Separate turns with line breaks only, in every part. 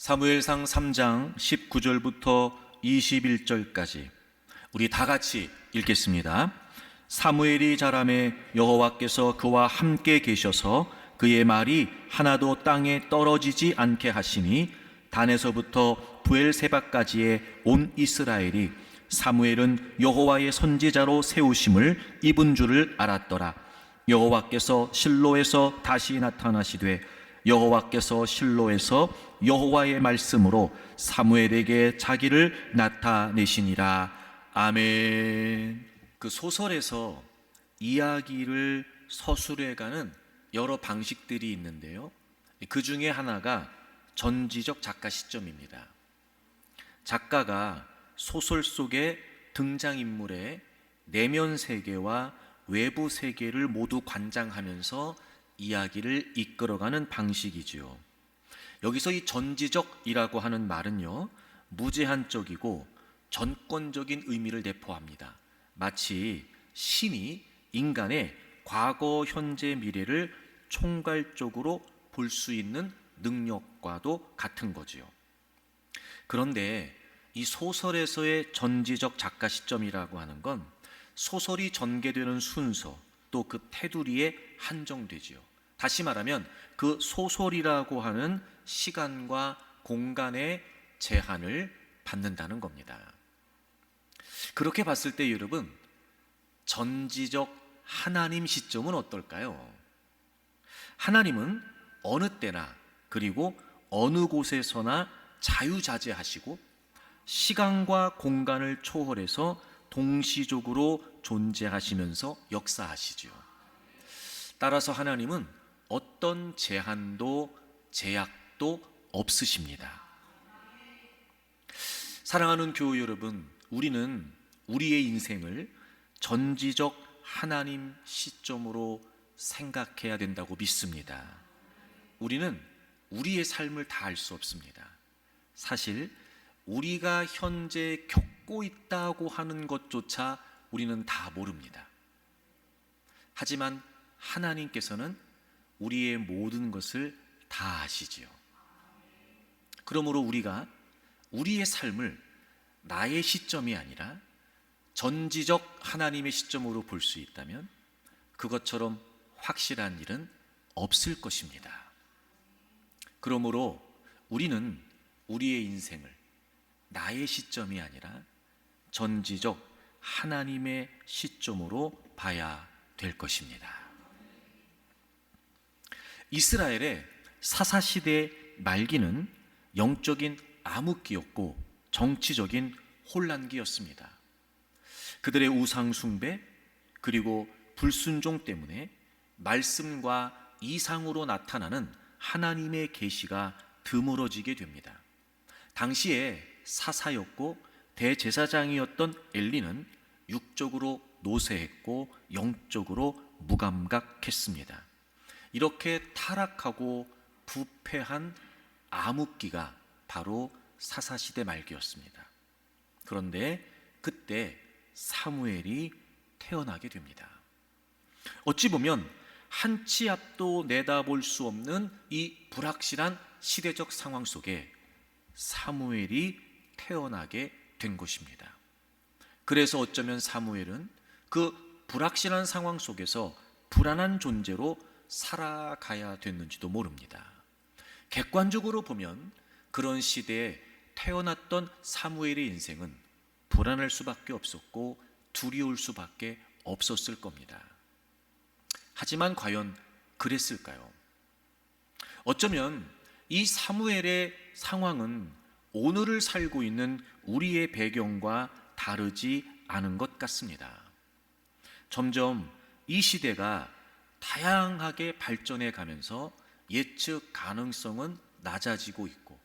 사무엘상 3장 19절부터 21절까지 우리 다 같이 읽겠습니다. 사무엘이 자라매 여호와께서 그와 함께 계셔서 그의 말이 하나도 땅에 떨어지지 않게 하시니 단에서부터 부엘세바까지의 온 이스라엘이 사무엘은 여호와의 선지자로 세우심을 입은 줄을 알았더라. 여호와께서 실로에서 다시 나타나시되 여호와께서 실로에서 여호와의 말씀으로 사무엘에게 자기를 나타내시니라. 아멘. 그 소설에서 이야기를 서술해가는 여러 방식들이 있는데요, 그 중에 하나가 전지적 작가 시점입니다. 작가가 소설 속의 등장인물의 내면 세계와 외부 세계를 모두 관장하면서 이야기를 이끌어가는 방식이지요. 여기서 이 전지적이라고 하는 말은요, 무제한적이고 전권적인 의미를 내포합니다. 마치 신이 인간의 과거, 현재, 미래를 총괄적으로 볼 수 있는 능력과도 같은 거지요. 그런데 이 소설에서의 전지적 작가 시점이라고 하는 건 소설이 전개되는 순서, 또 그 테두리에 한정되지요. 다시 말하면 그 소설이라고 하는 시간과 공간의 제한을 받는다는 겁니다. 그렇게 봤을 때 여러분, 전지적 하나님 시점은 어떨까요? 하나님은 어느 때나 그리고 어느 곳에서나 자유자재하시고 시간과 공간을 초월해서 동시적으로 존재하시면서 역사하시죠. 따라서 하나님은 어떤 제한도 제약도 없으십니다. 사랑하는 교우 여러분, 우리는 우리의 인생을 전지적 하나님 시점으로 생각해야 된다고 믿습니다. 우리는 우리의 삶을 다 알 수 없습니다. 사실 우리가 현재 겪고 있다고 하는 것조차 우리는 다 모릅니다. 하지만 하나님께서는 우리의 모든 것을 다 아시지요. 그러므로 우리가 우리의 삶을 나의 시점이 아니라 전지적 하나님의 시점으로 볼 수 있다면 그것처럼 확실한 일은 없을 것입니다. 그러므로 우리는 우리의 인생을 나의 시점이 아니라 전지적 하나님의 시점으로 봐야 될 것입니다. 이스라엘의 사사시대 말기는 영적인 암흑기였고 정치적인 혼란기였습니다. 그들의 우상숭배 그리고 불순종 때문에 말씀과 이상으로 나타나는 하나님의 계시가 드물어지게 됩니다. 당시에 사사였고 대제사장이었던 엘리는 육적으로 노쇠했고 영적으로 무감각했습니다. 이렇게 타락하고 부패한 암흑기가 바로 사사시대 말기였습니다. 그런데 그때 사무엘이 태어나게 됩니다. 어찌 보면 한 치 앞도 내다볼 수 없는 이 불확실한 시대적 상황 속에 사무엘이 태어나게 된 것입니다. 그래서 어쩌면 사무엘은 그 불확실한 상황 속에서 불안한 존재로 살아가야 됐는지도 모릅니다. 객관적으로 보면 그런 시대에 태어났던 사무엘의 인생은 불안할 수밖에 없었고 두려울 수밖에 없었을 겁니다. 하지만 과연 그랬을까요? 어쩌면 이 사무엘의 상황은 오늘을 살고 있는 우리의 배경과 다르지 않은 것 같습니다. 점점 이 시대가 다양하게 발전해 가면서 예측 가능성은 낮아지고 있고,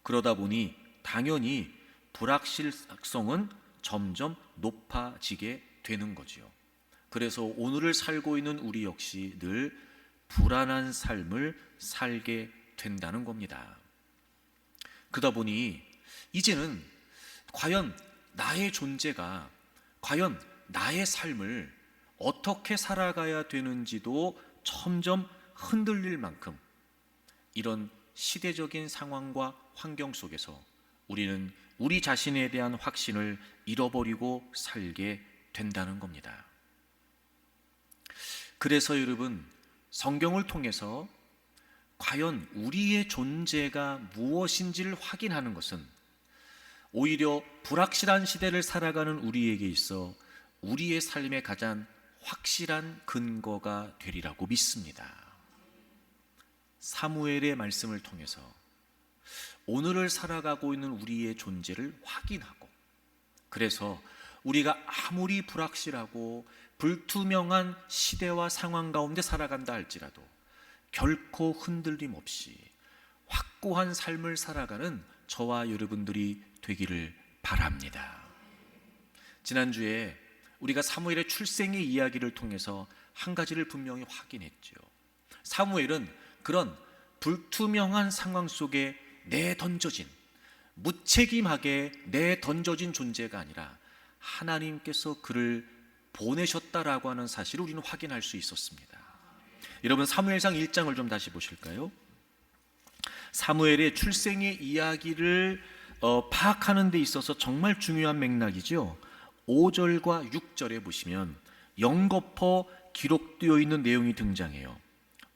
그러다 보니 당연히 불확실성은 점점 높아지게 되는 거지요. 그래서 오늘을 살고 있는 우리 역시 늘 불안한 삶을 살게 된다는 겁니다. 그러다 보니 이제는 과연 나의 존재가, 과연 나의 삶을 어떻게 살아가야 되는지도 점점 흔들릴 만큼 이런 시대적인 상황과 환경 속에서 우리는 우리 자신에 대한 확신을 잃어버리고 살게 된다는 겁니다. 그래서 여러분, 성경을 통해서 과연 우리의 존재가 무엇인지를 확인하는 것은 오히려 불확실한 시대를 살아가는 우리에게 있어 우리의 삶의 가장 확실한 근거가 되리라고 믿습니다. 사무엘의 말씀을 통해서 오늘을 살아가고 있는 우리의 존재를 확인하고, 그래서 우리가 아무리 불확실하고 불투명한 시대와 상황 가운데 살아간다 할지라도 결코 흔들림 없이 확고한 삶을 살아가는 저와 여러분들이 되기를 바랍니다. 지난주에 우리가 사무엘의 출생의 이야기를 통해서 한 가지를 분명히 확인했죠. 사무엘은 그런 불투명한 상황 속에 내던져진, 무책임하게 내던져진 존재가 아니라 하나님께서 그를 보내셨다라고 하는 사실을 우리는 확인할 수 있었습니다. 여러분, 사무엘상 1장을 좀 다시 보실까요? 사무엘의 출생의 이야기를 파악하는 데 있어서 정말 중요한 맥락이죠. 5절과 6절에 보시면 영거퍼 기록되어 있는 내용이 등장해요.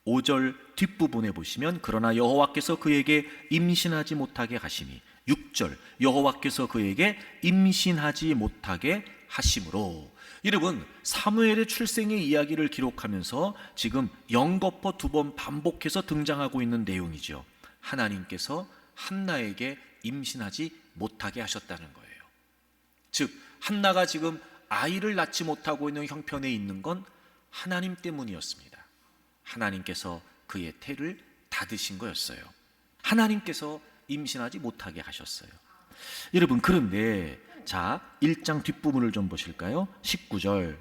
5절 뒷부분에 보시면 그러나 여호와께서 그에게 임신하지 못하게 하시니, 6절 여호와께서 그에게 임신하지 못하게 하심으로. 여러분, 사무엘의 출생의 이야기를 기록하면서 지금 영거퍼 2번 반복해서 등장하고 있는 내용이죠. 하나님께서 한나에게 임신하지 못하게 하셨다는 거예요. 즉 한나가 지금 아이를 낳지 못하고 있는 형편에 있는 건 하나님 때문이었습니다. 하나님께서 그의 태를 닫으신 거였어요. 하나님께서 임신하지 못하게 하셨어요. 여러분, 그런데 자, 1장 뒷부분을 좀 보실까요? 19절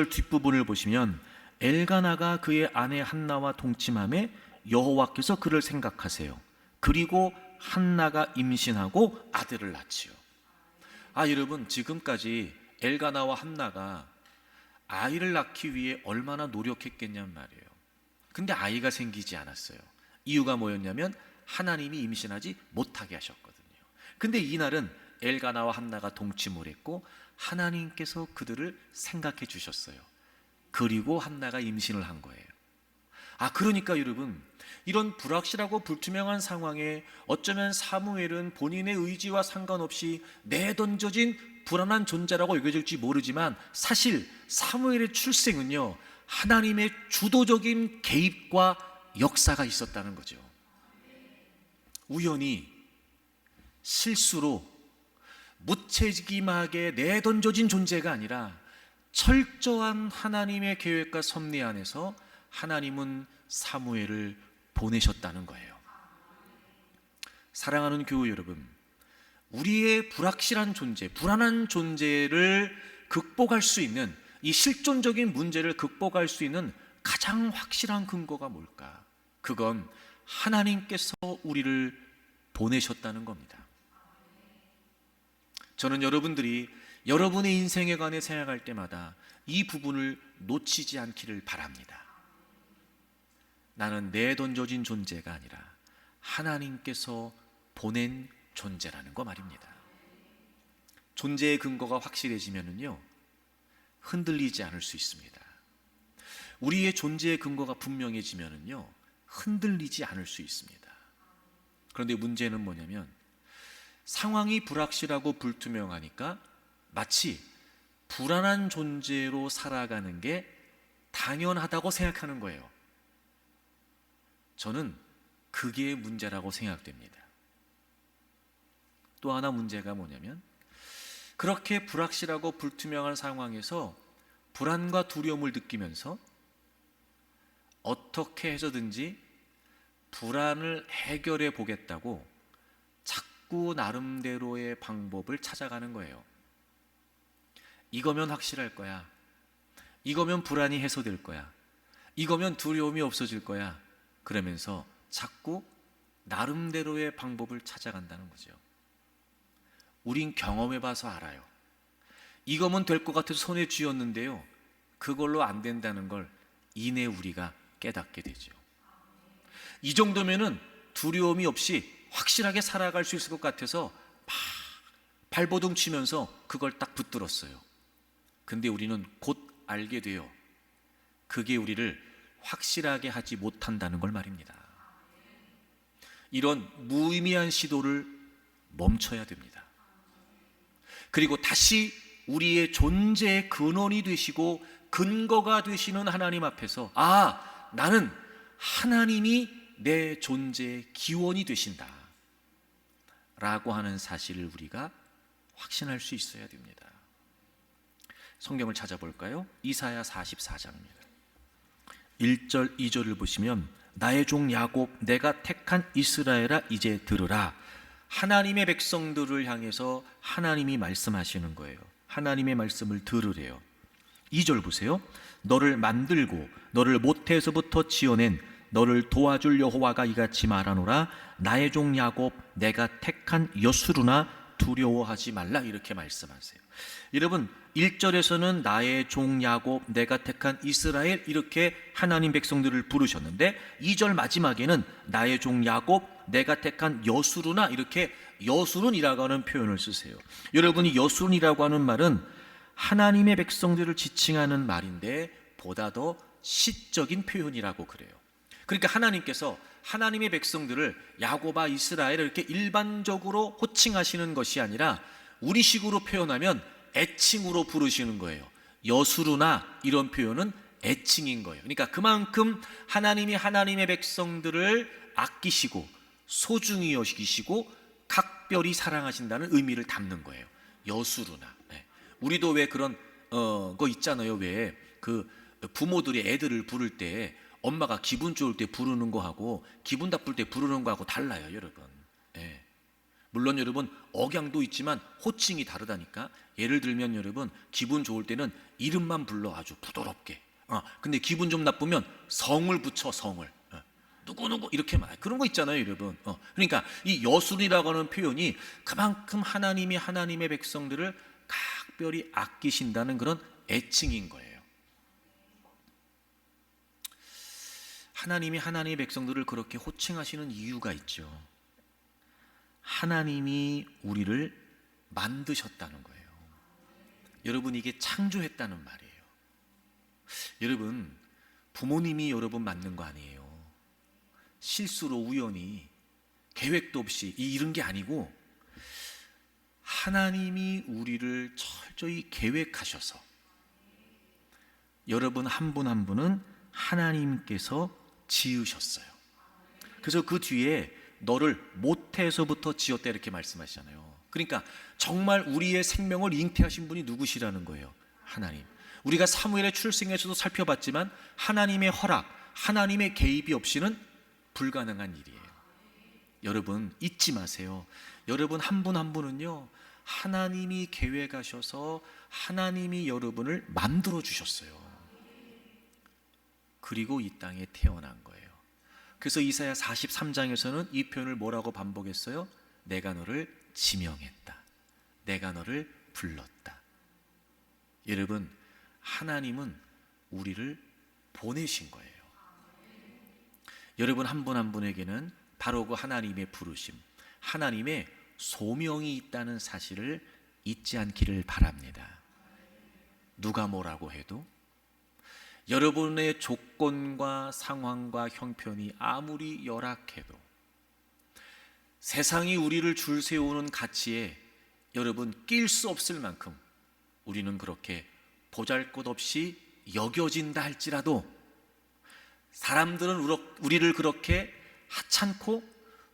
뒷부분을 보시면 엘가나가 그의 아내 한나와 동침함에 여호와께서 그를 생각하세요. 그리고 한나가 임신하고 아들을 낳지요. 여러분, 지금까지 엘가나와 한나가 아이를 낳기 위해 얼마나 노력했겠냔 말이에요. 근데 아이가 생기지 않았어요. 이유가 뭐였냐면 하나님이 임신하지 못하게 하셨거든요. 근데 이날은 엘가나와 한나가 동침을 했고 하나님께서 그들을 생각해 주셨어요. 그리고 한나가 임신을 한 거예요. 그러니까 여러분, 이런 불확실하고 불투명한 상황에 어쩌면 사무엘은 본인의 의지와 상관없이 내던져진 불안한 존재라고 여겨질지 모르지만 사실 사무엘의 출생은요, 하나님의 주도적인 개입과 역사가 있었다는 거죠. 우연히, 실수로, 무책임하게 내던져진 존재가 아니라 철저한 하나님의 계획과 섭리 안에서 하나님은 사무엘을 보내셨다는 거예요. 사랑하는 교우 여러분, 우리의 불확실한 존재, 불안한 존재를 극복할 수 있는, 이 실존적인 문제를 극복할 수 있는 가장 확실한 근거가 뭘까? 그건 하나님께서 우리를 보내셨다는 겁니다. 저는 여러분들이 여러분의 인생에 관해 생각할 때마다 이 부분을 놓치지 않기를 바랍니다. 나는 내던져진 존재가 아니라 하나님께서 보낸 존재라는 거 말입니다. 존재의 근거가 확실해지면은요, 흔들리지 않을 수 있습니다. 우리의 존재의 근거가 분명해지면은요, 흔들리지 않을 수 있습니다. 그런데 문제는 뭐냐면 상황이 불확실하고 불투명하니까 마치 불안한 존재로 살아가는 게 당연하다고 생각하는 거예요. 저는 그게 문제라고 생각됩니다. 또 하나 문제가 뭐냐면 그렇게 불확실하고 불투명한 상황에서 불안과 두려움을 느끼면서 어떻게 해서든지 불안을 해결해 보겠다고 자꾸 나름대로의 방법을 찾아가는 거예요. 이거면 확실할 거야. 이거면 불안이 해소될 거야. 이거면 두려움이 없어질 거야. 그러면서 자꾸 나름대로의 방법을 찾아간다는 거죠. 우린 경험해봐서 알아요. 이거면 될 것 같아서 손에 쥐었는데요, 그걸로 안 된다는 걸 이내 우리가 깨닫게 되죠. 이 정도면은 두려움이 없이 확실하게 살아갈 수 있을 것 같아서 막 발버둥 치면서 그걸 딱 붙들었어요. 근데 우리는 곧 알게 돼요. 그게 우리를 확실하게 하지 못한다는 걸 말입니다. 이런 무의미한 시도를 멈춰야 됩니다. 그리고 다시 우리의 존재의 근원이 되시고 근거가 되시는 하나님 앞에서 나는 하나님이 내 존재의 기원이 되신다 라고 하는 사실을 우리가 확신할 수 있어야 됩니다. 성경을 찾아볼까요? 이사야 44장입니다. 1절 2절을 보시면 나의 종 야곱 내가 택한 이스라엘아 이제 들으라. 하나님의 백성들을 향해서 하나님이 말씀하시는 거예요. 하나님의 말씀을 들으래요. 2절 보세요. 너를 만들고 너를 모태에서부터 지어낸 너를 도와줄 여호와가 이같이 말하노라. 나의 종 야곱 내가 택한 여수르나 두려워하지 말라. 이렇게 말씀하세요. 여러분 1절에서는 나의 종 야곱 내가 택한 이스라엘 이렇게 하나님 백성들을 부르셨는데 2절 마지막에는 나의 종 야곱 내가 택한 여수르나 이렇게 여수른이라고 하는 표현을 쓰세요. 여러분이 여수른이라고 하는 말은 하나님의 백성들을 지칭하는 말인데 보다 더 시적인 표현이라고 그래요. 그러니까 하나님께서 하나님의 백성들을 야곱아 이스라엘 이렇게 일반적으로 호칭하시는 것이 아니라 우리식으로 표현하면 애칭으로 부르시는 거예요. 여수르나 이런 표현은 애칭인 거예요. 그러니까 그만큼 하나님이 하나님의 백성들을 아끼시고 소중히 여기시고 각별히 사랑하신다는 의미를 담는 거예요. 여수르나. 네. 우리도 왜 그런 거 있잖아요. 왜 그 부모들이 애들을 부를 때 엄마가 기분 좋을 때 부르는 거하고 기분 나쁠 때 부르는 거하고 달라요, 여러분. 네. 물론 여러분 억양도 있지만 호칭이 다르다니까. 예를 들면 여러분 기분 좋을 때는 이름만 불러 아주 부드럽게. 근데 기분 좀 나쁘면 성을 붙여 성을. 누구누구 이렇게 말 그런 거 있잖아요, 여러분. 그러니까 이 여술이라고 하는 표현이 그만큼 하나님이 하나님의 백성들을 각별히 아끼신다는 그런 애칭인 거예요. 하나님이 하나님의 백성들을 그렇게 호칭하시는 이유가 있죠. 하나님이 우리를 만드셨다는 거예요. 여러분 이게 창조했다는 말이에요. 여러분 부모님이 여러분 만든 거 아니에요. 실수로 우연히 계획도 없이 이런 게 아니고 하나님이 우리를 철저히 계획하셔서 여러분 한 분 한 분은 하나님께서 지으셨어요. 그래서 그 뒤에 너를 모태에서부터 지었다 이렇게 말씀하시잖아요. 그러니까 정말 우리의 생명을 잉태하신 분이 누구시라는 거예요. 하나님. 우리가 사무엘의 출생에서도 살펴봤지만 하나님의 허락, 하나님의 개입이 없이는 불가능한 일이에요. 여러분 잊지 마세요. 여러분 한 분 한 분은요 하나님이 계획하셔서 하나님이 여러분을 만들어 주셨어요. 그리고 이 땅에 태어난 거예요. 그래서 이사야 43장에서는 이 표현을 뭐라고 반복했어요? 내가 너를 지명했다. 내가 너를 불렀다. 여러분 하나님은 우리를 보내신 거예요. 여러분 한 분 한 분에게는 바로 그 하나님의 부르심, 하나님의 소명이 있다는 사실을 잊지 않기를 바랍니다. 누가 뭐라고 해도 여러분의 조건과 상황과 형편이 아무리 열악해도 세상이 우리를 줄 세우는 가치에 여러분 낄 수 없을 만큼 우리는 그렇게 보잘것없이 여겨진다 할지라도 사람들은 우리를 그렇게 하찮고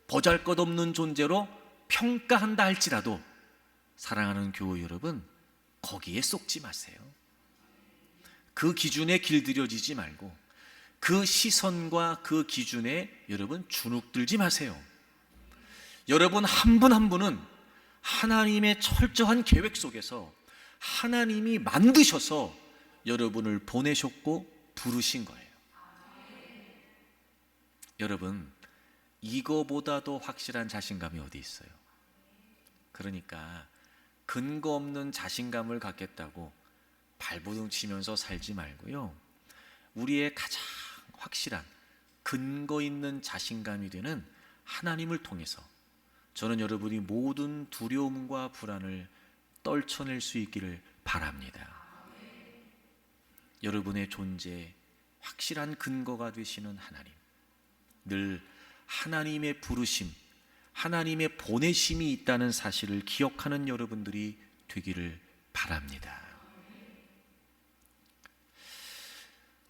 보잘것없는 존재로 평가한다 할지라도 사랑하는 교우 여러분 거기에 쏙지 마세요. 그 기준에 길들여지지 말고 그 시선과 그 기준에 여러분 주눅들지 마세요. 여러분 한 분 한 분은 하나님의 철저한 계획 속에서 하나님이 만드셔서 여러분을 보내셨고 부르신 거예요. 여러분 이거보다도 확실한 자신감이 어디 있어요? 그러니까 근거 없는 자신감을 갖겠다고 발버둥 치면서 살지 말고요. 우리의 가장 확실한 근거 있는 자신감이 되는 하나님을 통해서 저는 여러분이 모든 두려움과 불안을 떨쳐낼 수 있기를 바랍니다. 여러분의 존재에 확실한 근거가 되시는 하나님, 늘 하나님의 부르심, 하나님의 보내심이 있다는 사실을 기억하는 여러분들이 되기를 바랍니다.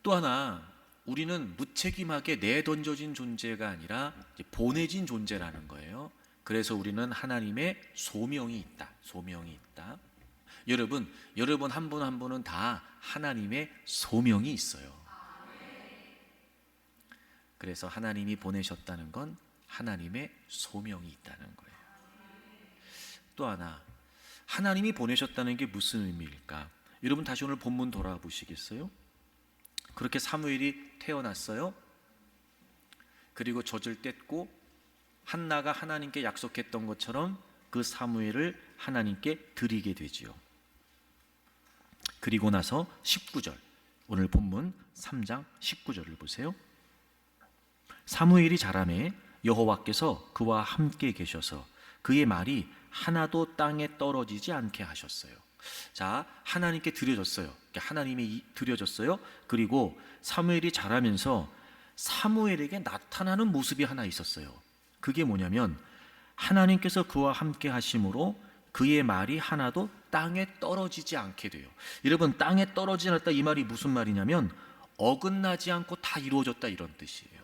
또 하나, 우리는 무책임하게 내던져진 존재가 아니라 보내진 존재라는 거예요. 그래서 우리는 하나님의 소명이 있다. 소명이 있다. 여러분 한 분 한 분은 다 하나님의 소명이 있어요. 그래서 하나님이 보내셨다는 건 하나님의 소명이 있다는 거예요. 또 하나, 하나님이 보내셨다는 게 무슨 의미일까? 여러분 다시 오늘 본문 돌아보시겠어요? 그렇게 사무엘이 태어났어요. 그리고 젖을 뗐고 한나가 하나님께 약속했던 것처럼 그 사무엘을 하나님께 드리게 되지요. 그리고 나서 19절, 오늘 본문 3장 19절을 보세요. 사무엘이 자라매 여호와께서 그와 함께 계셔서 그의 말이 하나도 땅에 떨어지지 않게 하셨어요. 자, 하나님께 드려졌어요. 하나님이 드려졌어요. 그리고 사무엘이 자라면서 사무엘에게 나타나는 모습이 하나 있었어요. 그게 뭐냐면 하나님께서 그와 함께 하심으로 그의 말이 하나도 땅에 떨어지지 않게 돼요. 여러분, 땅에 떨어지지 않았다 이 말이 무슨 말이냐면 어긋나지 않고 다 이루어졌다 이런 뜻이에요.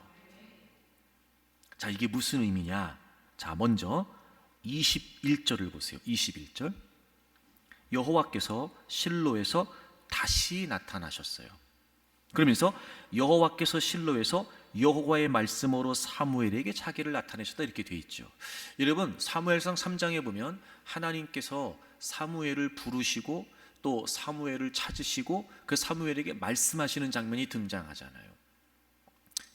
자, 이게 무슨 의미냐? 자, 먼저 21절을 보세요. 21절. 여호와께서 실로에서 다시 나타나셨어요. 그러면서 여호와께서 실로에서 여호와의 말씀으로 사무엘에게 자기를 나타내셨다 이렇게 돼 있죠. 여러분, 사무엘상 3장에 보면 하나님께서 사무엘을 부르시고 또 사무엘을 찾으시고 그 사무엘에게 말씀하시는 장면이 등장하잖아요.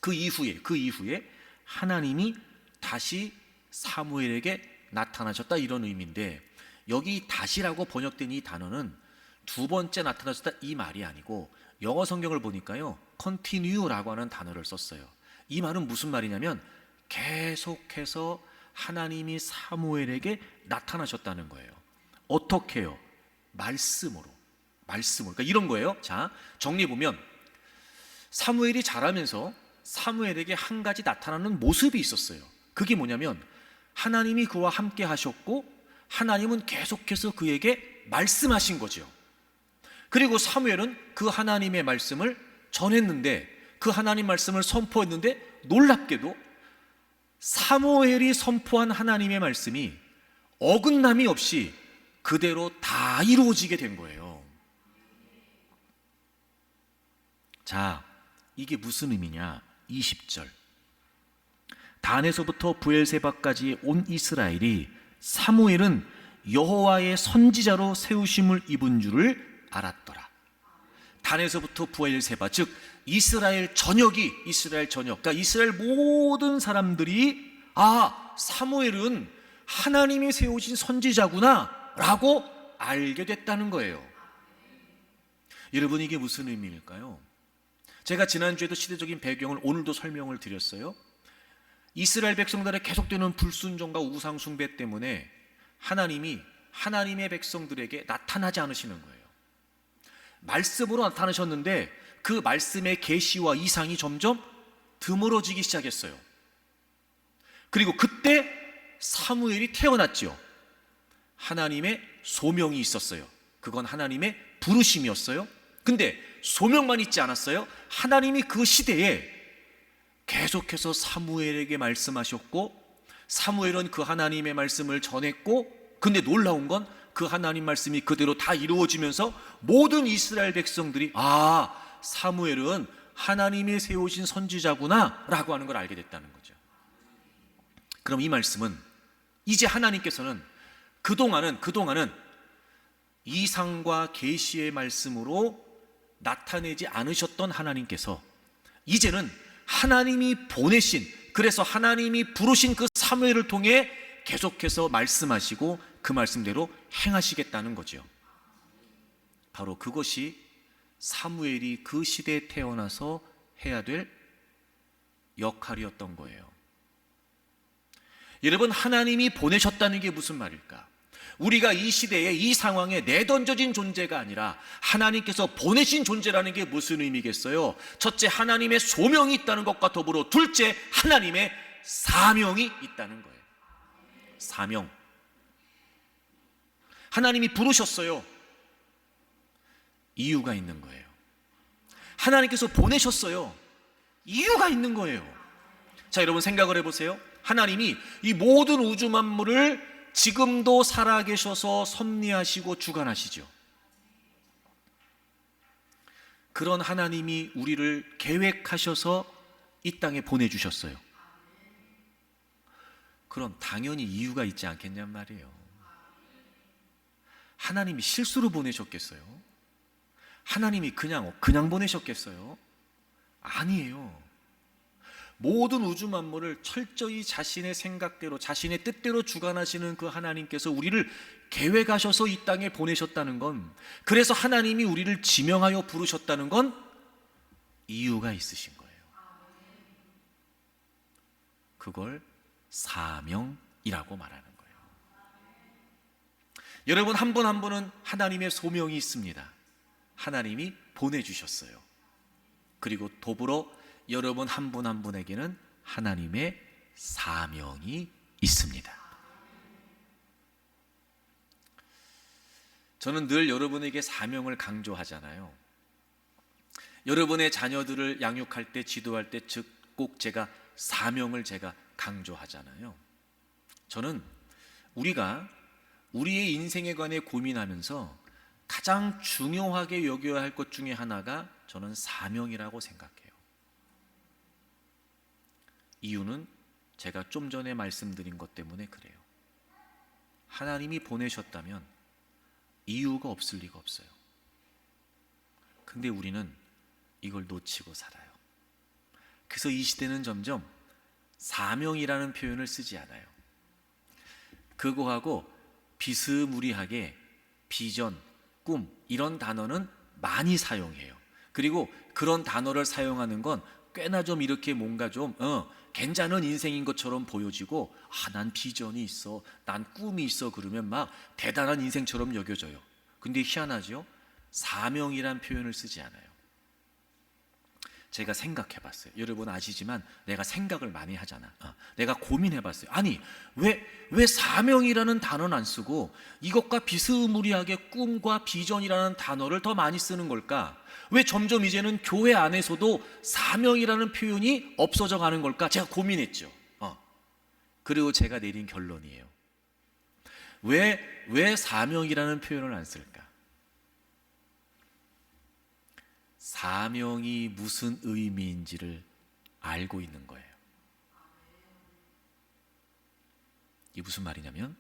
그 이후에 하나님이 다시 사무엘에게 나타나셨다 이런 의미인데, 여기 다시라고 번역된 이 단어는 두 번째 나타나셨다 이 말이 아니고 영어 성경을 보니까요 continue라고 하는 단어를 썼어요. 이 말은 무슨 말이냐면 계속해서 하나님이 사무엘에게 나타나셨다는 거예요. 어떻게요? 말씀으로. 그러니까 이런 거예요. 자, 정리해보면 사무엘이 자라면서 사무엘에게 한 가지 나타나는 모습이 있었어요. 그게 뭐냐면 하나님이 그와 함께 하셨고 하나님은 계속해서 그에게 말씀하신 거죠. 그리고 사무엘은 그 하나님의 말씀을 전했는데, 그 하나님 말씀을 선포했는데 놀랍게도 사무엘이 선포한 하나님의 말씀이 어긋남이 없이 그대로 다 이루어지게 된 거예요. 자, 이게 무슨 의미냐? 20절. 단에서부터 브엘세바까지 온 이스라엘이 사무엘은 여호와의 선지자로 세우심을 입은 줄을 알았더라. 단에서부터 브엘세바, 즉 이스라엘 전역이, 그러니까 이스라엘 모든 사람들이 사무엘은 하나님이 세우신 선지자구나 라고 알게 됐다는 거예요. 여러분, 이게 무슨 의미일까요? 제가 지난주에도 시대적인 배경을 오늘도 설명을 드렸어요. 이스라엘 백성들의 계속되는 불순종과 우상 숭배 때문에 하나님이 하나님의 백성들에게 나타나지 않으시는 거예요. 말씀으로 나타나셨는데 그 말씀의 계시와 이상이 점점 드물어지기 시작했어요. 그리고 그때 사무엘이 태어났지요. 하나님의 소명이 있었어요. 그건 하나님의 부르심이었어요. 근데 소명만 있지 않았어요. 하나님이 그 시대에 계속해서 사무엘에게 말씀하셨고 사무엘은 그 하나님의 말씀을 전했고, 근데 놀라운 건 그 하나님 말씀이 그대로 다 이루어지면서 모든 이스라엘 백성들이 사무엘은 하나님이 세우신 선지자구나 라고 하는 걸 알게 됐다는 거죠. 그럼 이 말씀은 이제 하나님께서는 그동안은 이상과 계시의 말씀으로 나타내지 않으셨던 하나님께서 이제는 하나님이 보내신, 그래서 하나님이 부르신 그 사무엘을 통해 계속해서 말씀하시고 그 말씀대로 행하시겠다는 거죠. 바로 그것이 사무엘이 그 시대에 태어나서 해야 될 역할이었던 거예요. 여러분, 하나님이 보내셨다는 게 무슨 말일까? 우리가 이 시대에 이 상황에 내던져진 존재가 아니라 하나님께서 보내신 존재라는 게 무슨 의미겠어요? 첫째, 하나님의 소명이 있다는 것과 더불어 둘째, 하나님의 사명이 있다는 거예요. 사명. 하나님이 부르셨어요. 이유가 있는 거예요. 하나님께서 보내셨어요. 이유가 있는 거예요. 자, 여러분 생각을 해보세요. 하나님이 이 모든 우주 만물을 지금도 살아계셔서 섭리하시고 주관하시죠. 그런 하나님이 우리를 계획하셔서 이 땅에 보내주셨어요. 그럼 당연히 이유가 있지 않겠냔 말이에요. 하나님이 실수로 보내셨겠어요? 하나님이 그냥 보내셨겠어요? 아니에요. 모든 우주 만물을 철저히 자신의 생각대로, 자신의 뜻대로 주관하시는 그 하나님께서 우리를 계획하셔서 이 땅에 보내셨다는 건, 그래서 하나님이 우리를 지명하여 부르셨다는 건 이유가 있으신 거예요. 그걸 사명이라고 말하는 거예요. 여러분, 한 분 한 분은 하나님의 소명이 있습니다. 하나님이 보내주셨어요. 그리고 더불어 여러분 한 분 한 분에게는 하나님의 사명이 있습니다. 저는 늘 여러분에게 사명을 강조하잖아요. 여러분의 자녀들을 양육할 때, 지도할 때 꼭 제가 사명을 강조하잖아요. 저는 우리가 우리의 인생에 관해 고민하면서 가장 중요하게 여겨야 할 것 중에 하나가 저는 사명이라고 생각해요. 이유는 제가 좀 전에 말씀드린 것 때문에 그래요. 하나님이 보내셨다면 이유가 없을 리가 없어요. 근데 우리는 이걸 놓치고 살아요. 그래서 이 시대는 점점 사명이라는 표현을 쓰지 않아요. 그거하고 비스무리하게 비전, 꿈 이런 단어는 많이 사용해요. 그리고 그런 단어를 사용하는 건 꽤나 좀 이렇게 뭔가 좀 괜찮은 인생인 것처럼 보여지고, 난 비전이 있어, 난 꿈이 있어, 그러면 막 대단한 인생처럼 여겨져요. 근데 희한하죠? 사명이란 표현을 쓰지 않아요. 제가 생각해 봤어요. 여러분 아시지만 내가 생각을 많이 하잖아. 내가 고민해 봤어요. 아니, 왜 사명이라는 단어는 안 쓰고 이것과 비스무리하게 꿈과 비전이라는 단어를 더 많이 쓰는 걸까? 왜 점점 이제는 교회 안에서도 사명이라는 표현이 없어져 가는 걸까? 제가 고민했죠. 그리고 제가 내린 결론이에요. 왜 사명이라는 표현을 안 쓸까? 사명이 무슨 의미인지를 알고 있는 거예요. 이게 무슨 말이냐면,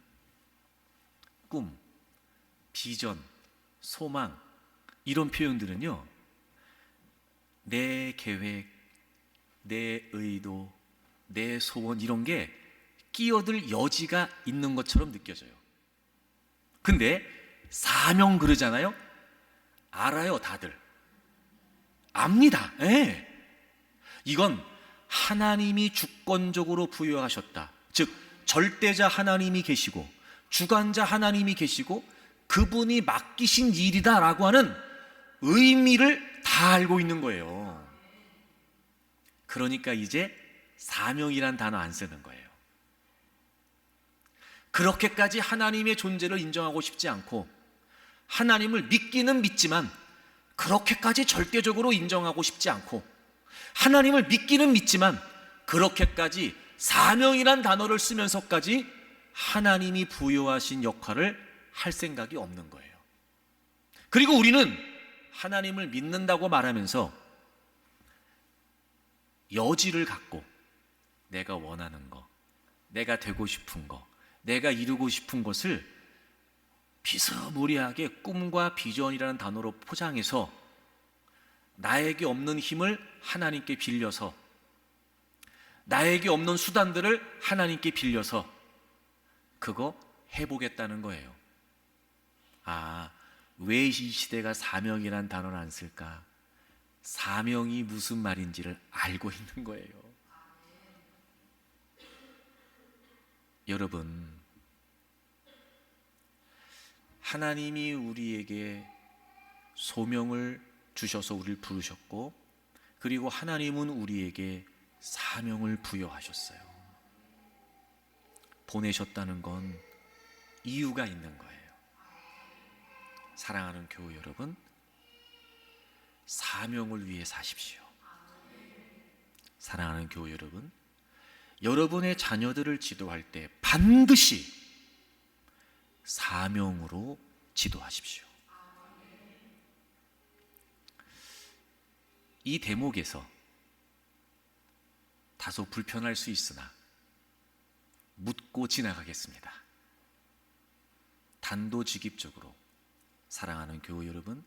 꿈, 비전, 소망 이런 표현들은요, 내 계획, 내 의도, 내 소원 이런 게 끼어들 여지가 있는 것처럼 느껴져요. 근데 사명 그러잖아요. 알아요, 다들. 압니다. 예. 이건 하나님이 주권적으로 부여하셨다. 즉 절대자 하나님이 계시고 주관자 하나님이 계시고 그분이 맡기신 일이다라고 하는 의미를 다 알고 있는 거예요. 그러니까 이제 사명이란 단어 안 쓰는 거예요. 그렇게까지 하나님의 존재를 인정하고 싶지 않고, 하나님을 믿기는 믿지만 그렇게까지 절대적으로 인정하고 싶지 않고, 하나님을 믿기는 믿지만 그렇게까지 사명이란 단어를 쓰면서까지 하나님이 부여하신 역할을 할 생각이 없는 거예요. 그리고 우리는 하나님을 믿는다고 말하면서 여지를 갖고 내가 원하는 거, 내가 되고 싶은 거, 내가 이루고 싶은 것을 비스무리하게 꿈과 비전이라는 단어로 포장해서 나에게 없는 힘을 하나님께 빌려서, 나에게 없는 수단들을 하나님께 빌려서 그거 해보겠다는 거예요. 왜 이 시대가 사명이란 단어를 안 쓸까? 사명이 무슨 말인지를 알고 있는 거예요. 여러분, 하나님이 우리에게 소명을 주셔서 우리를 부르셨고, 그리고 하나님은 우리에게 사명을 부여하셨어요. 보내셨다는 건 이유가 있는 거예요. 사랑하는 교우 여러분, 사명을 위해 사십시오. 사랑하는 교우 여러분, 여러분의 자녀들을 지도할 때 반드시 사명으로 지도하십시오. 이 대목에서 다소 불편할 수 있으나 묻고 지나가겠습니다. 단도직입적으로, 사랑하는 교우 여러분,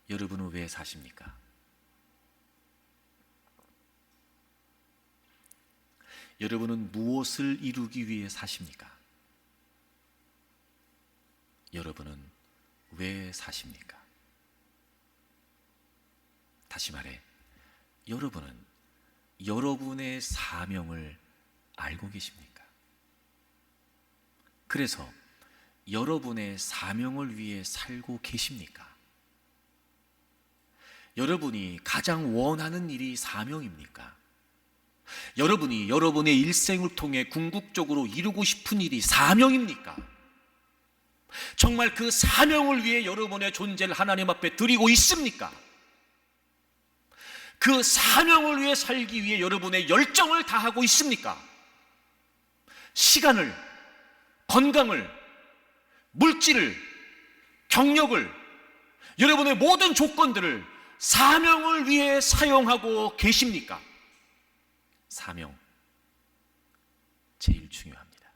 여러분은 왜 사십니까? 여러분은 무엇을 이루기 위해 사십니까? 여러분은 왜 사십니까? 다시 말해, 여러분은 여러분의 사명을 알고 계십니까? 그래서 여러분의 사명을 위해 살고 계십니까? 여러분이 가장 원하는 일이 사명입니까? 여러분이 여러분의 일생을 통해 궁극적으로 이루고 싶은 일이 사명입니까? 정말 그 사명을 위해 여러분의 존재를 하나님 앞에 드리고 있습니까? 그 사명을 위해 살기 위해 여러분의 열정을 다하고 있습니까? 시간을, 건강을, 물질을, 경력을, 여러분의 모든 조건들을 사명을 위해 사용하고 계십니까? 사명, 제일 중요합니다.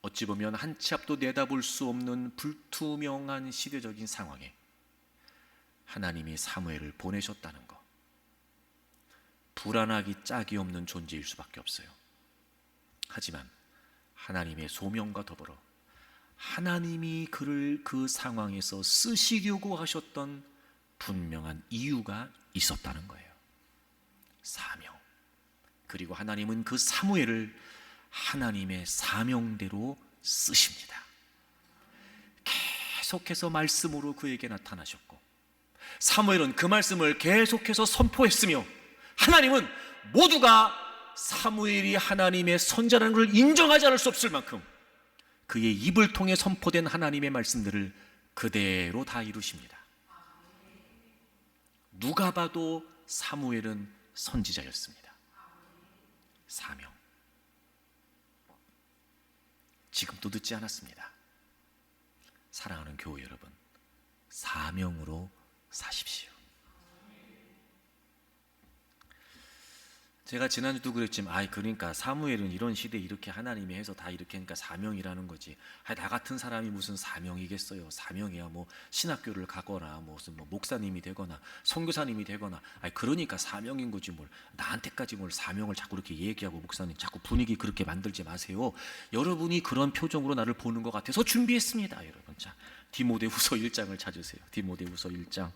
어찌 보면 한 치 앞도 내다볼 수 없는 불투명한 시대적인 상황에 하나님이 사무엘을 보내셨다는 것, 불안하기 짝이 없는 존재일 수밖에 없어요. 하지만 하나님의 소명과 더불어 하나님이 그를 그 상황에서 쓰시려고 하셨던 분명한 이유가 있었다는 거예요. 사명. 그리고 하나님은 그 사무엘을 하나님의 사명대로 쓰십니다. 계속해서 말씀으로 그에게 나타나셨고, 사무엘은 그 말씀을 계속해서 선포했으며, 하나님은 모두가 사무엘이 하나님의 선자라는 것을 인정하지 않을 수 없을 만큼 그의 입을 통해 선포된 하나님의 말씀들을 그대로 다 이루십니다. 누가 봐도 사무엘은 선지자였습니다. 사명. 지금도 늦지 않았습니다. 사랑하는 교우 여러분, 사명으로 사십시오. 제가 지난주도 그랬지만, 그러니까 사무엘은 이런 시대에 이렇게 하나님이 해서 다 이렇게 하니까 사명이라는 거지. 나 같은 사람이 무슨 사명이겠어요. 사명이야 뭐 신학교를 가거나 무슨 목사님이 되거나 선교사님이 되거나, 그러니까 사명인 거지 뭘. 나한테까지 뭘 사명을 자꾸 이렇게 얘기하고, 목사님 자꾸 분위기 그렇게 만들지 마세요. 여러분이 그런 표정으로 나를 보는 것 같아서 준비했습니다. 여러분, 자, 디모데후서 1장을 찾으세요. 디모데후서 1장.